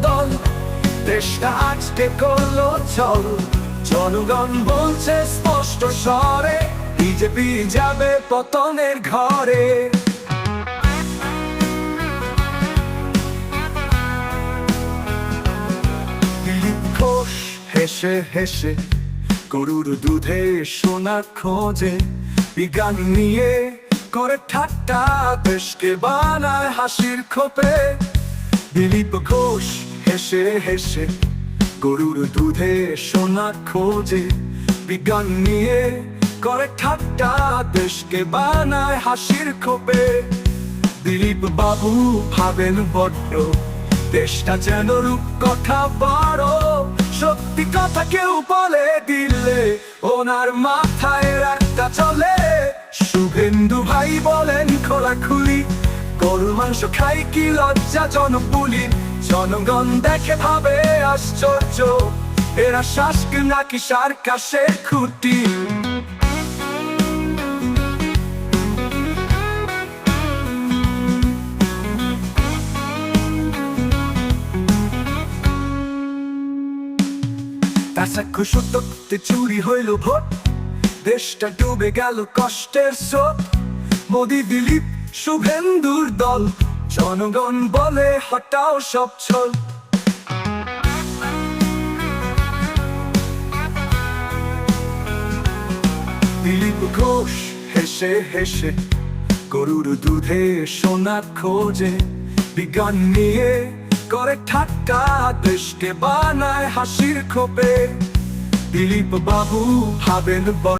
দল, দেশটা আজকে করলো চল। জনগণ বলছে স্পষ্ট স্বরে, বিজেপি যাবে পতনের ঘরে। দিলীপ ঘোষ হেসে হেসে গরুর দুধে সোনা খোঁজে, বিজ্ঞান নিয়ে করে ঠাট্টা, দেশকে বানায় হাসির খোপে। দিলীপ ঘোষ হেসে হেসে গরুর দুধে সোনা খোঁজে, বিজ্ঞান নিয়ে করে ঠাট্টা, দেশকে বানায় হাসির খোপে। দিলীপ বাবু ভাবেন বড্ড, দেশটা যেন রূপকথা বড়, সত্যি কথা কেউ বলে দিলে ওনার মাথায় একটা চলে। শুভেন্দু ভাই বলেন খোলাখুলি, গরুর মাংস খাই কি লজ্জা জনপুলি। জনগণ দেখে ভাবে আশ্চর্য, এরা শাসক নাকি সার্কাসের খুঁটি। সত্যতে চুরি হইল ভোট, দেশটা ডুবে গেল কষ্টের স্রোত। মোদি দিলীপ শুভেন্দুর দল, জনগণ বলে হটাও সব ছল। দিলীপ ঘোষ হেসে হেসে গরুর দুধে সোনা খোঁজে, বিজ্ঞান নিয়ে করে ঠাট্টা, দেশকে বানায় হাসির খোপে। দিলীপ বাবু ভাবেন